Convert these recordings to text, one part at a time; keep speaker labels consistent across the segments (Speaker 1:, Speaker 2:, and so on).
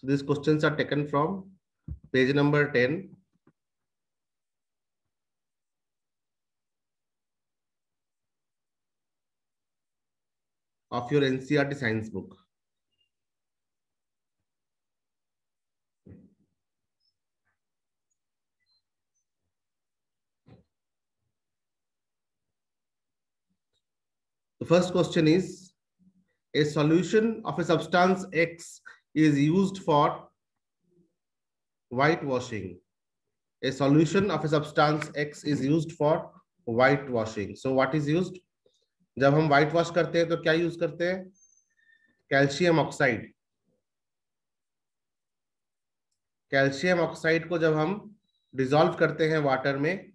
Speaker 1: So these questions are taken from page number 10. Of your NCERT science book. The first question is, a solution of a substance X is used for whitewashing. A solution of a substance X is used for whitewashing. So what is used? जब हम white wash करते हैं तो क्या use करते हैं? Calcium oxide. Calcium oxide को जब हम डिसॉल्व करते हैं वाटर में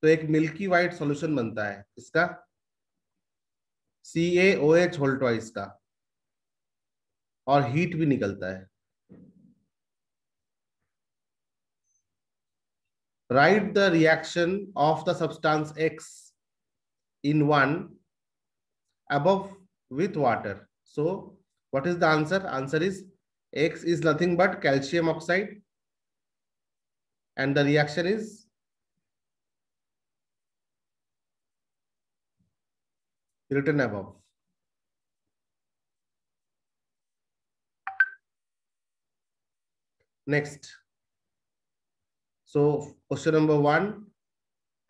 Speaker 1: तो एक मिल्की वाइट सॉल्यूशन बनता है. इसका CaOH होल ट्वाइस का, और हीट भी निकलता है. Write the reaction of the substance X in 1 above with water. So what is the answer? Answer is X is nothing but calcium oxide, and the reaction is written above. Next. So question number 1,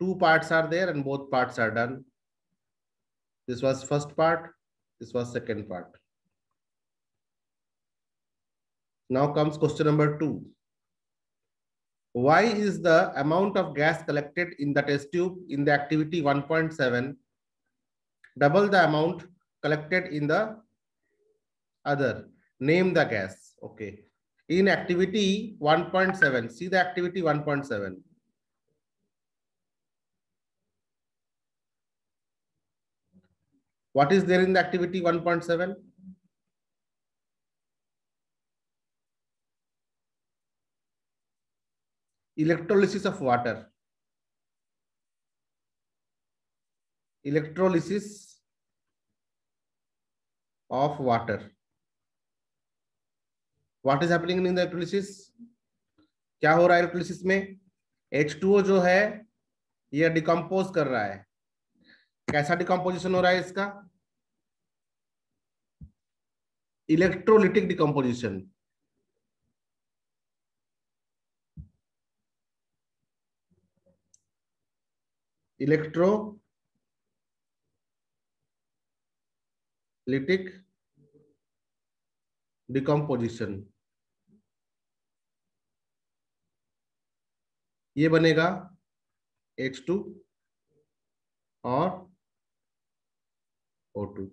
Speaker 1: 2 parts are there and both parts are done. This was first part, this was second part. Now comes question number 2. Why is the amount of gas collected in the test tube in the activity 1.7 double the amount collected in the other? Name the gas. Okay. In activity 1.7, see the activity 1.7. What is there in the activity 1.7? Electrolysis of water. Electrolysis of water. What is happening in the electrolysis? क्या हो रहा है electrolysis में? H2O जो है ये decompose कर रहा है. कैसा डिकम्पोजिशन हो रहा है इसका? Electrolytic decomposition. Electrolytic decomposition. ये बनेगा H2 और O2.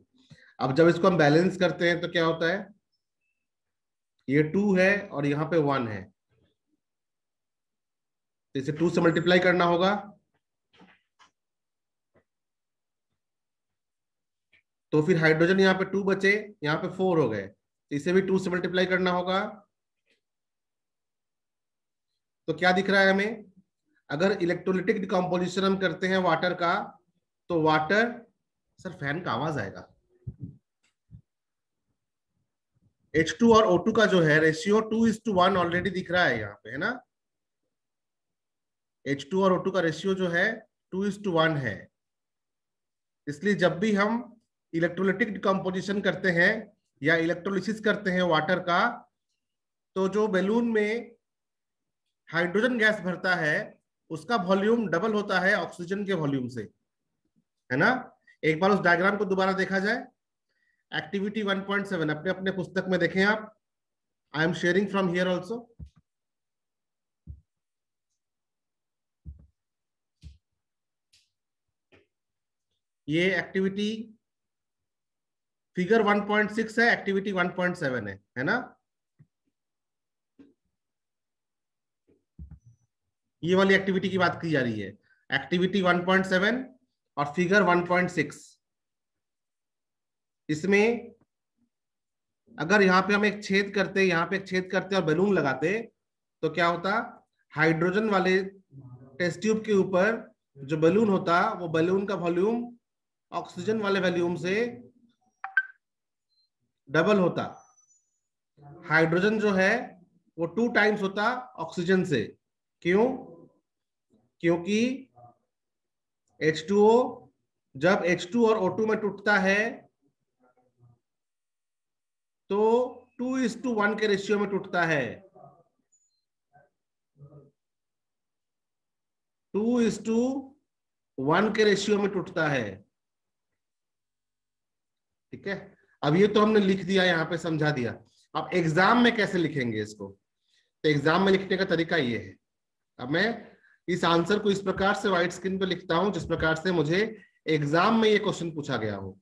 Speaker 1: अब जब इसको हम बैलेंस करते हैं तो क्या होता है? ये 2 है और यहाँ पे 1 है, तो इसे 2 से मल्टीप्लाई करना होगा. तो फिर हाइड्रोजन यहाँ पे 2 बचे, यहाँ पे 4 हो गए, तो इसे भी 2 से मल्टीप्लाई करना होगा. तो क्या दिख रहा है हमें? अगर इलेक्ट्रोलिटिक डिकम्पोजिशन हम करते हैं वाटर का, तो वाटर, सर फैन का आवाज आएगा. H2 और O2 का जो है रेशियो 2:1 ऑलरेडी दिख रहा है यहाँ पे, है ना? H2 और O2 का रेशियो जो है 2:1 है. इसलिए जब भी हम इलेक्ट्रोलिटिक डिकम्पोजिशन करते हैं या इलेक्ट्रोलिसिस करते हैं वाटर का, तो जो बैलून में हाइड्रोजन गैस भरता है उसका वॉल्यूम डबल होता है ऑक्सीजन के वॉल्यूम से, है ना? एक बार उस डायग्राम को दोबारा देखा जाए. एक्टिविटी 1.7 अपने अपने पुस्तक में देखें आप. I am sharing from here also. ये एक्टिविटी फिगर 1.6 है, एक्टिविटी 1.7 है ना? ये वाली एक्टिविटी की बात की जा रही है, एक्टिविटी 1.7 और फिगर 1.6. इसमें अगर यहाँ पे हम एक छेद करते, यहाँ पे एक छेद करते और बैलून लगाते तो क्या होता? हाइड्रोजन वाले टेस्ट ट्यूब के ऊपर जो बैलून होता, वो बैलून का वॉल्यूम ऑक्सीजन वाले वॉल्यूम से डबल होता. हाइड्रोजन जो है वो 2 टाइम्स होता ऑक्सीजन से। क्यों? क्योंकि H2O जब H2 और O2 में टूटता है तो 2:1 के रेशियो में टूटता है। 2:1 के रेशियो में टूटता है। ठीक है, अब ये तो हमने लिख दिया, यहाँ पे समझा दिया। अब एग्जाम में कैसे लिखेंगे इसको? तो एग्जाम में लिखने का तरीका ये है। अब मैं इस आंसर को इस प्रकार से व्हाइट स्क्रीन पे लिखता हूं जिस प्रकार से मुझे एग्जाम में ये क्वेश्चन पूछा गया हो।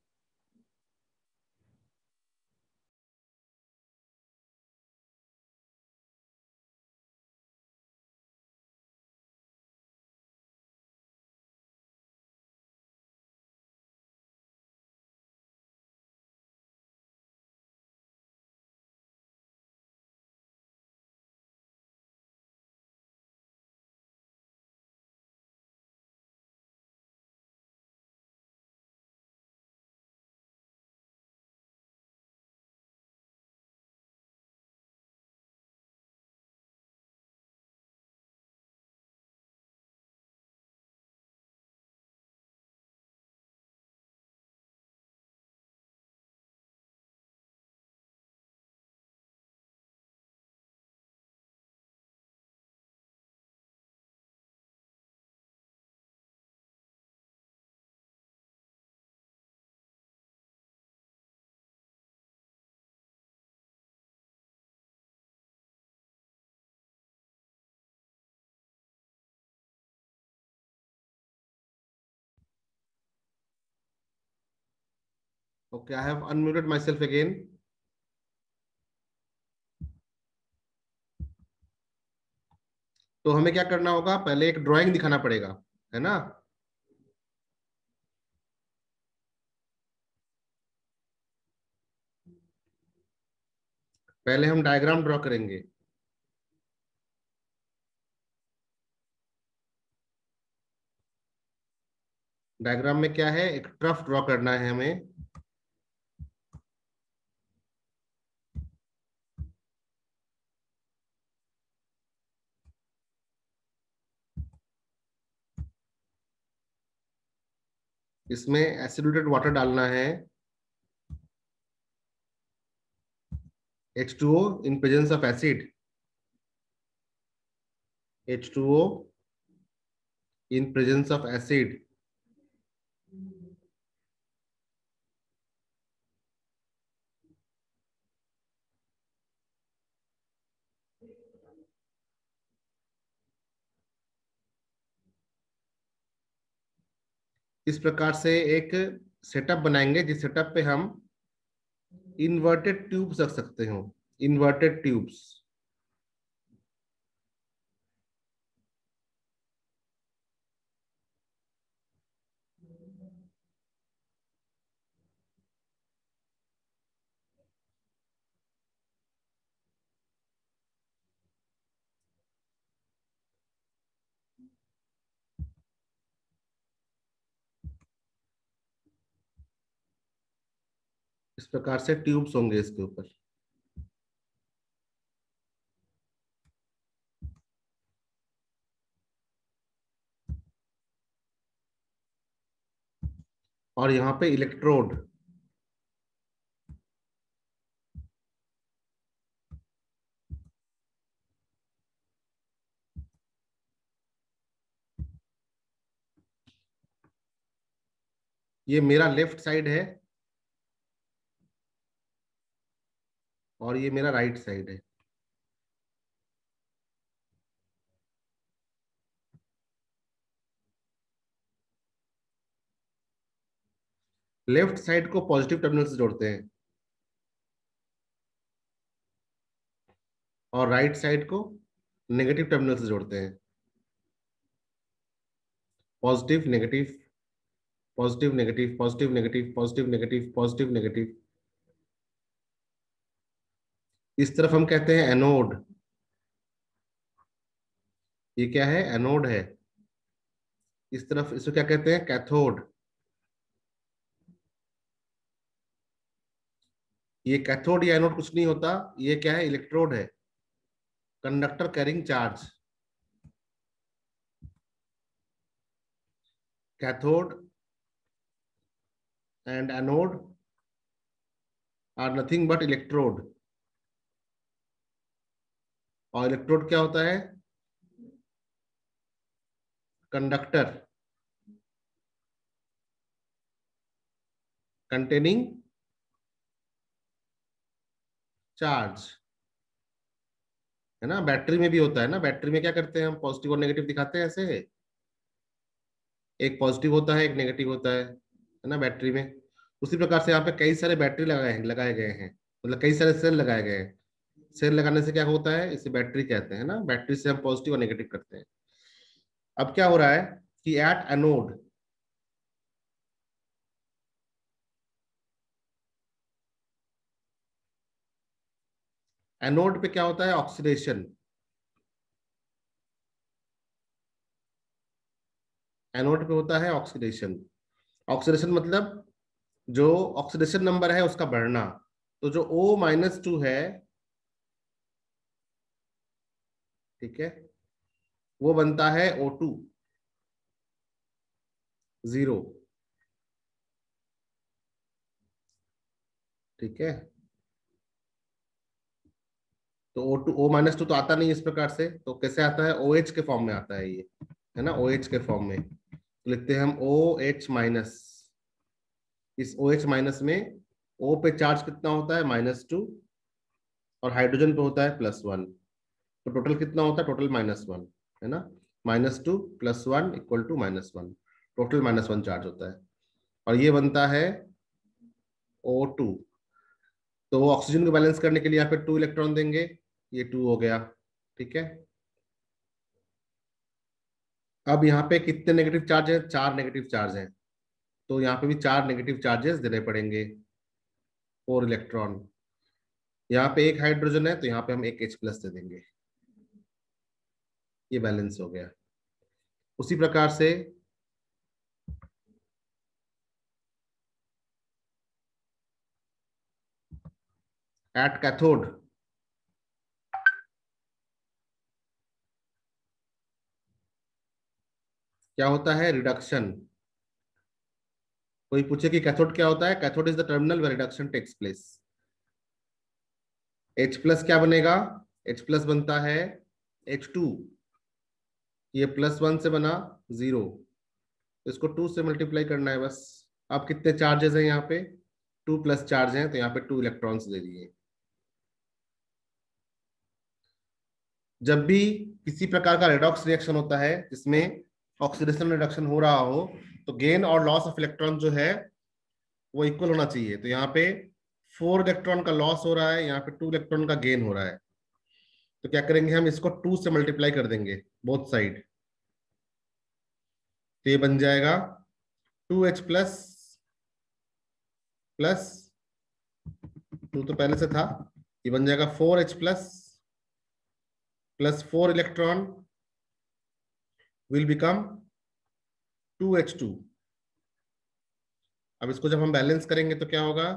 Speaker 1: Okay, I have unmuted my self again. तो हमें क्या करना होगा, पहले एक ड्राइंग दिखाना पड़ेगा, है ना? पहले हम डायग्राम ड्रॉ करेंगे। डायग्राम में क्या है, एक ट्रफ ड्रॉ करना है हमें। इसमें एसिडुलेटेड वाटर डालना है, H2O in presence of acid, H2O in presence of acid। इस प्रकार से एक सेटअप बनाएंगे जिस सेटअप पे हम इन्वर्टेड ट्यूब्स रख सकते हो, इन्वर्टेड ट्यूब्स। इस प्रकार से ट्यूब्स होंगे इसके ऊपर। और यहाँ पे इलेक्ट्रोड, ये मेरा लेफ्ट साइड है और ये मेरा राइट साइड है। लेफ्ट साइड को पॉजिटिव टर्मिनल से जोड़ते हैं और राइट साइड को नेगेटिव टर्मिनल से जोड़ते हैं। Positive negative, positive negative, positive negative, positive negative, positive negative. इस तरफ हम कहते हैं एनोड। ये क्या है, एनोड है। इस तरफ इसको क्या कहते हैं, कैथोड। ये कैथोड या एनोड कुछ नहीं होता, ये क्या है, इलेक्ट्रोड है, conductor carrying charge. Cathode and anode are nothing but electrode. और इलेक्ट्रोड क्या होता है, कंडक्टर कंटेनिंग चार्ज, है ना। बैटरी में भी होता है ना, बैटरी में क्या करते हैं हम, पॉजिटिव और नेगेटिव दिखाते हैं ऐसे, एक पॉजिटिव होता है एक नेगेटिव होता है ना बैटरी में। उसी प्रकार से यहाँ पे कई सारे बैटरी लगाए गए हैं, मतलब कई सारे सेल लगाए गए हैं। सेल लगाने से क्या होता है, इसे बैटरी कहते हैं ना, बैटरी से हम पॉजिटिव और नेगेटिव करते हैं। अब क्या हो रहा है कि एट एनोड, एनोड पे क्या होता है, ऑक्सीडेशन। एनोड पे होता है ऑक्सीडेशन। ऑक्सीडेशन मतलब जो ऑक्सीडेशन नंबर है उसका बढ़ना। तो जो O-2 है, ठीक है, वो बनता है O2 0, ठीक है। तो O-2 तो आता नहीं इस प्रकार से, तो कैसे आता है, OH के फॉर्म में आता है ये, है ना, OH के फॉर्म में। तो लिखते हैं हम OH-। इस OH- में O पे चार्ज कितना होता है, -2, और हाइड्रोजन पे होता है +1। तो टोटल कितना होता है, टोटल -1, है ना। -2 +1 = -1, टोटल -1 चार्ज होता है। और ये बनता है O2। तो वो ऑक्सीजन को बैलेंस करने के लिए यहाँ पे 2 इलेक्ट्रॉन देंगे, ये 2 हो गया, ठीक है। अब यहाँ पे कितने नेगेटिव चार्ज है, 4 नेगेटिव चार्ज हैं। तो यहाँ पे भी 4 नेगेटिव चार्जेस देने पड़ेंगे, 4 इलेक्ट्रॉन। यहाँ पे एक हाइड्रोजन है तो यहाँ पे हम एक H+ दे देंगे, ये बैलेंस हो गया। उसी प्रकार से एट कैथोड क्या होता है, रिडक्शन। कोई पूछे कि कैथोड क्या होता है, cathode is the terminal where reduction takes place. H+ क्या बनेगा, H+ बनता है H2, ये +1 से बना 0, इसको 2 से मल्टीप्लाई करना है बस। अब कितने चार्जेस हैं यहाँ पे, 2+ चार्ज हैं, तो यहाँ पे 2 इलेक्ट्रॉन्स दे दिए। जब भी किसी प्रकार का रेडॉक्स रिएक्शन होता है जिसमें ऑक्सीडेशन रिडक्शन हो रहा हो, तो गेन और लॉस ऑफ इलेक्ट्रॉन जो है वो इक्वल होना चाहिए। तो यहाँ पे 4 इलेक्ट्रॉन का लॉस हो रहा है, यहाँ पे 2 इलेक्ट्रॉन का गेन हो रहा है। तो क्या करेंगे हम, इसको 2 से मल्टीप्लाई कर देंगे बोथ साइड। तो ये बन जाएगा 2H+ प्लस 2 तो पहले से था, ये बन जाएगा 4H+ plus 4 electron will become 2H2। अब इसको जब हम बैलेंस करेंगे तो क्या होगा,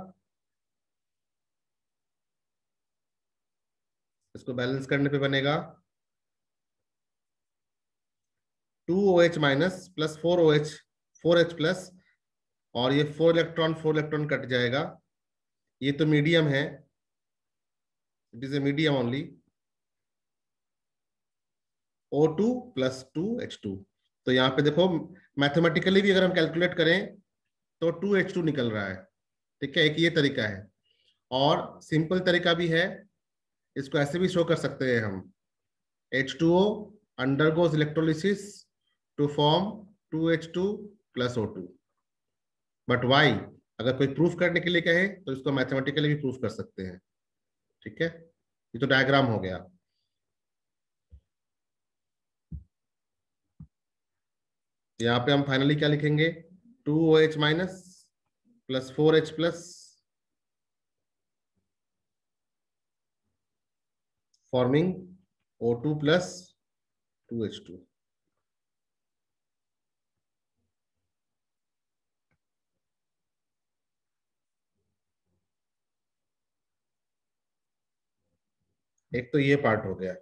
Speaker 1: इसको बैलेंस करने पे बनेगा 2OH- प्लस 4OH, 4H+, और ये 4 इलेक्ट्रॉन कट जाएगा। ये तो मीडियम है, it is a medium only, O2 plus 2H2। तो यहाँ पे देखो, मैथमेटिकली भी अगर हम कैलकुलेट करें तो 2H2 निकल रहा है, ठीक है। एक ये तरीका है, और सिंपल तरीका भी है, इसको ऐसे भी शो कर सकते हैं हम, H2O undergoes electrolysis to form 2H2 plus O2। But why, अगर कोई प्रूफ करने के लिए कहे तो इसको मैथमेटिकली भी प्रूफ कर सकते हैं, ठीक है। ये तो डायग्राम हो गया। यहाँ पे हम फाइनली क्या लिखेंगे, 2OH- plus 4H+ forming O2 plus 2H2। एक तो ये पार्ट हो गया।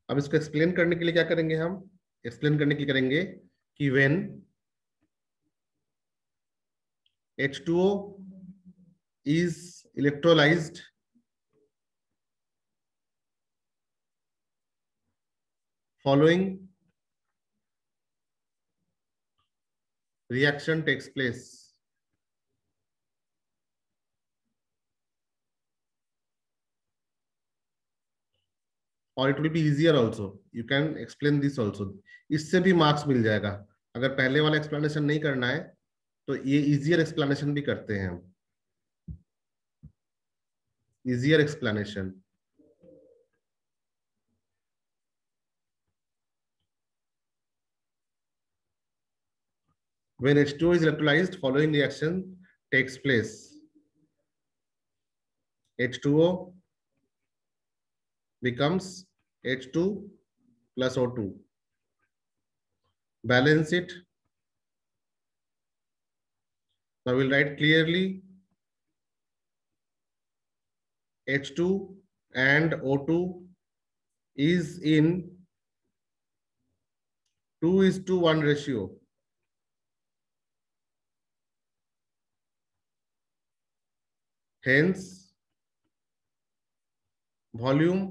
Speaker 1: अब इसको एक्सप्लेन करने के लिए क्या करेंगे हम? एक्सप्लेन करने के लिए करेंगे कि when H2O is electrolyzed following reaction takes place, or it will be easier also. You can explain this also. इससे भी मार्क्स मिल जाएगा। अगर पहले वाला एक्सप्लेनेशन नहीं करना है तो ये इजियर एक्सप्लेनेशन भी करते हैं हम। Easier explanation, when H2O is electrolyzed following reaction takes place, H2O becomes H2 plus O2. Balance it. Now we'll write clearly H2 and O2 is in 2:1 ratio. Hence, volume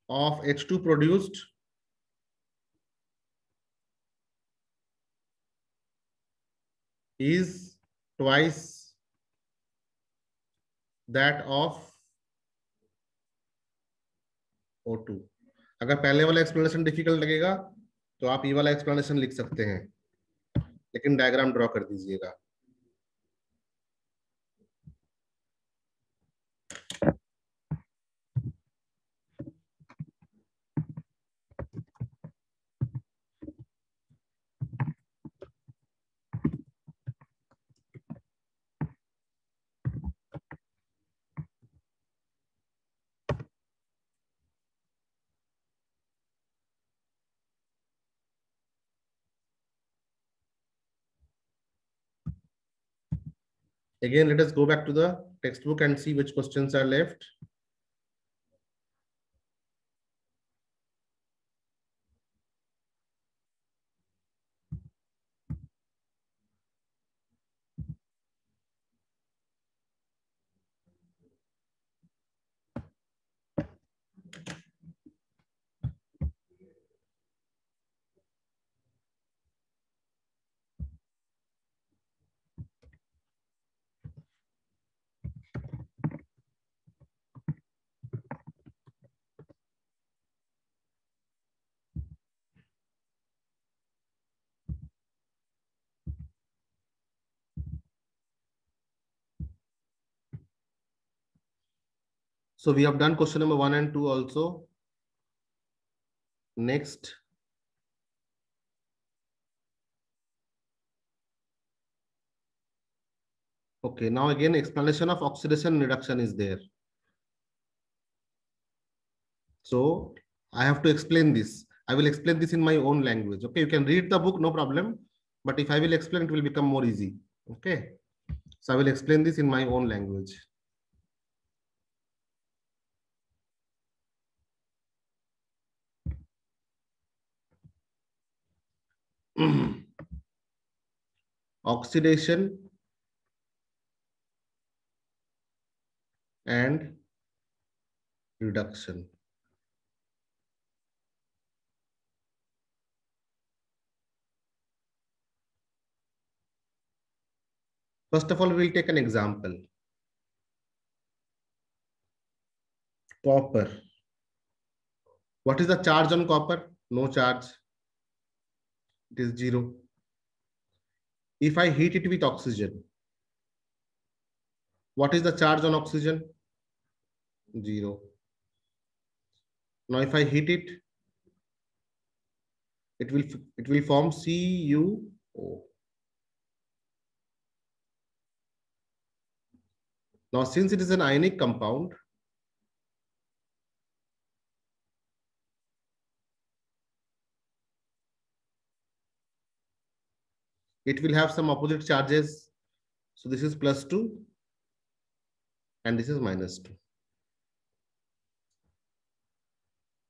Speaker 1: of H2 produced is twice that of O2. अगर पहले वाला explanation difficult लगेगा तो आप ये वाला explanation लिख सकते हैं, लेकिन डायग्राम ड्रॉ कर दीजिएगा। Again, let us go back to the textbook and see which questions are left. So we have done question number 1 and 2 also. Next, okay, now again explanation of oxidation reduction is there. So I have to explain this. I will explain this in my own language. Okay, you can read the book, no problem. But if I will explain, it will become more easy. Okay, so I will explain this in my own language. Oxidation and reduction. First of all, we will take an example. Copper. What is the charge on copper? No charge. It is 0. If I heat it with oxygen, what is the charge on oxygen? 0. Now if I heat it it will form CuO. Now since it is an ionic compound, it will have some opposite charges. So this is +2 and this is -2.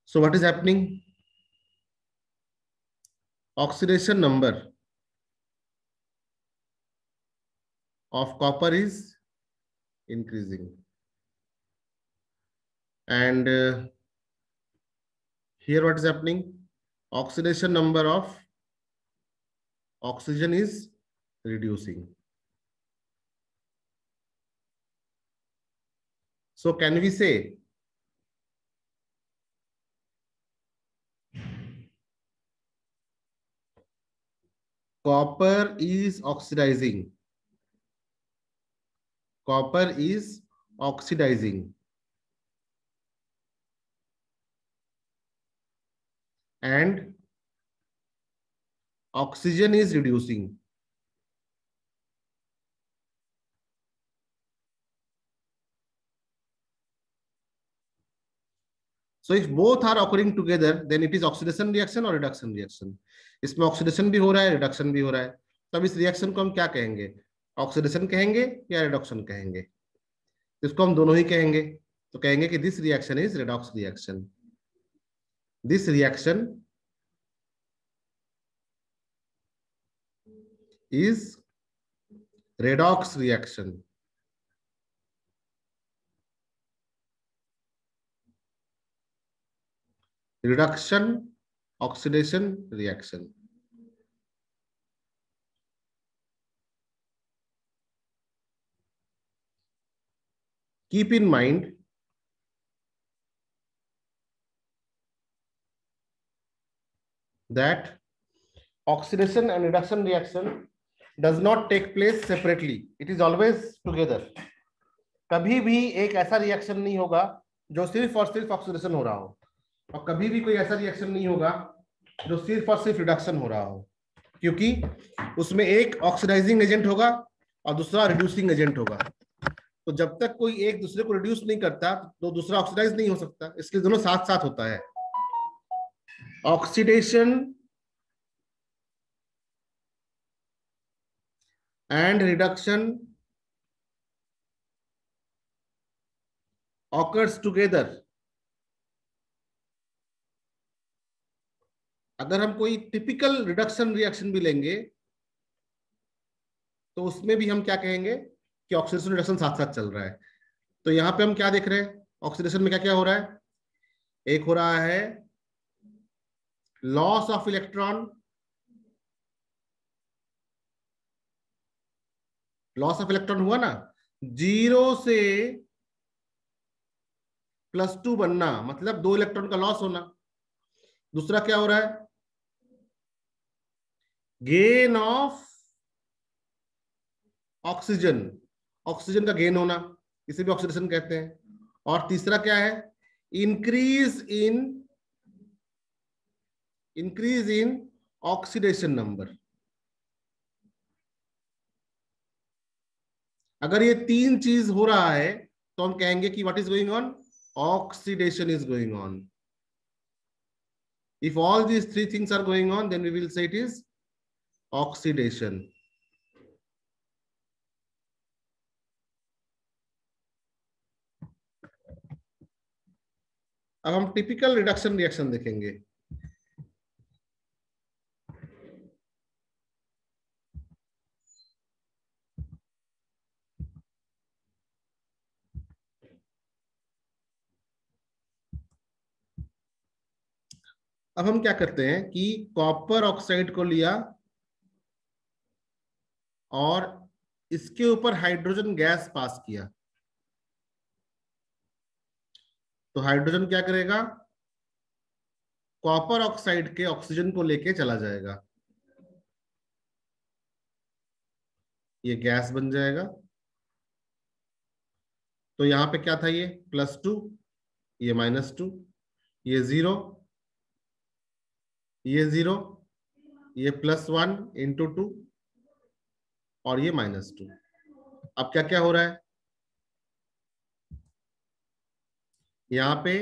Speaker 1: So what is happening? Oxidation number of copper is increasing, and here what is happening? Oxidation number of oxygen is reducing. So can we say copper is oxidizing? Copper is oxidizing and oxygen is reducing. So if both are occurring together, then it is oxidation reaction or reduction reaction. इसमें oxidation भी हो रहा है, reduction भी हो रहा है. तब इस रिएक्शन को हम क्या कहेंगे? ऑक्सीडेशन कहेंगे या रिडक्शन कहेंगे? इसको हम दोनों ही कहेंगे. तो कहेंगे कि this reaction is redox reaction. This reaction is redox reaction. Reduction oxidation reaction. Keep in mind that oxidation and reduction reaction does not take place separately. It is always together. कभी भी एक ऐसा रिएक्शन नहीं होगा जो सिर्फ और सिर्फ ऑक्सीडेशन हो रहा हो, और कभी भी कोई ऐसा रिएक्शन नहीं होगा जो सिर्फ और सिर्फ रिडक्शन हो रहा हो, क्योंकि उसमें एक ऑक्सीडाइजिंग एजेंट होगा और दूसरा रिड्यूसिंग एजेंट होगा. तो जब तक कोई एक दूसरे को रिड्यूस नहीं करता तो दूसरा ऑक्सीडाइज नहीं हो सकता, इसलिए दोनों साथ साथ होता है. Oxidation and reduction occurs together. अगर हम कोई टिपिकल रिडक्शन रिएक्शन भी लेंगे तो उसमें भी हम क्या कहेंगे कि ऑक्सीडेशन रिडक्शन साथ साथ चल रहा है. तो यहां पे हम क्या देख रहे हैं? ऑक्सीडेशन में क्या क्या हो रहा है? एक हो रहा है loss of electron. Loss of electron हुआ ना, 0 से +2 बनना, मतलब 2 इलेक्ट्रॉन का लॉस होना. दूसरा क्या हो रहा है? गेन ऑफ ऑक्सीजन, ऑक्सीजन का गेन होना, इसे भी ऑक्सीडेशन कहते हैं. और तीसरा क्या है? Increase in oxidation number. अगर ये तीन चीज हो रहा है तो हम कहेंगे कि what is going on? Oxidation is going on. If all these three things are going on, then we will say it is oxidation. अब हम टिपिकल रिडक्शन रिएक्शन देखेंगे. अब हम क्या करते हैं कि कॉपर ऑक्साइड को लिया और इसके ऊपर हाइड्रोजन गैस पास किया. तो हाइड्रोजन क्या करेगा? कॉपर ऑक्साइड के ऑक्सीजन को लेके चला जाएगा, ये गैस बन जाएगा. तो यहां पे क्या था? ये +2, ये -2, ये 0, ये 0, ये +1 इंटू 2 और ये -2। अब क्या क्या हो रहा है यहाँ पे?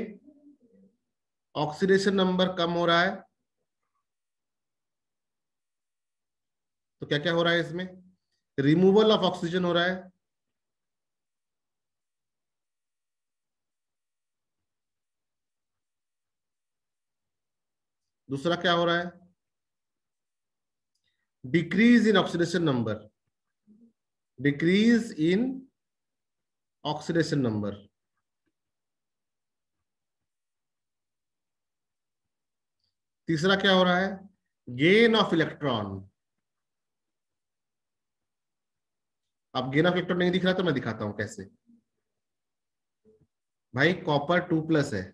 Speaker 1: ऑक्सीडेशन नंबर कम हो रहा है। तो क्या क्या हो रहा है इसमें? रिमूवल ऑफ ऑक्सीजन हो रहा है। दूसरा क्या हो रहा है? Decrease in oxidation number, decrease in oxidation number. तीसरा क्या हो रहा है? Gain of electron. अब गेन ऑफ इलेक्ट्रॉन नहीं दिख रहा तो मैं दिखाता हूं कैसे। भाई कॉपर 2+ है,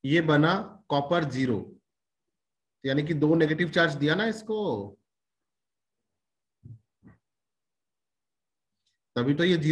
Speaker 1: ये बना कॉपर 0, यानी कि 2 नेगेटिव चार्ज दिया ना इसको, तभी तो ये 0।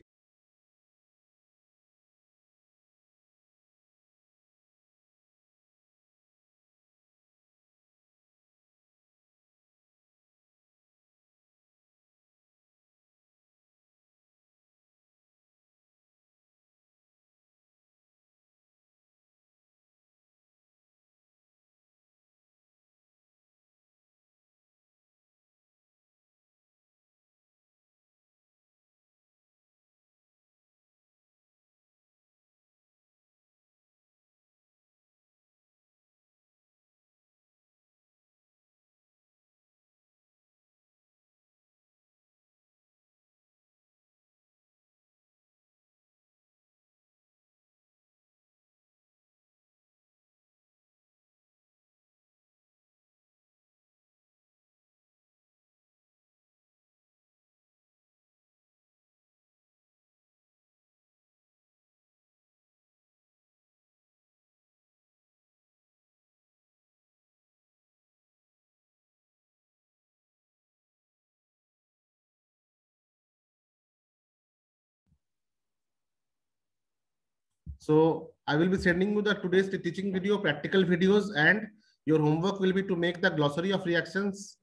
Speaker 1: So I will be sending you the today's teaching video, practical videos, and your homework will be to make the glossary of reactions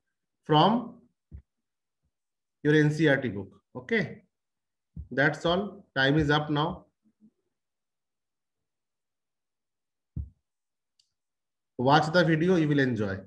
Speaker 1: from your NCERT book. Okay, that's all. Time is up now. Watch the video, you will enjoy.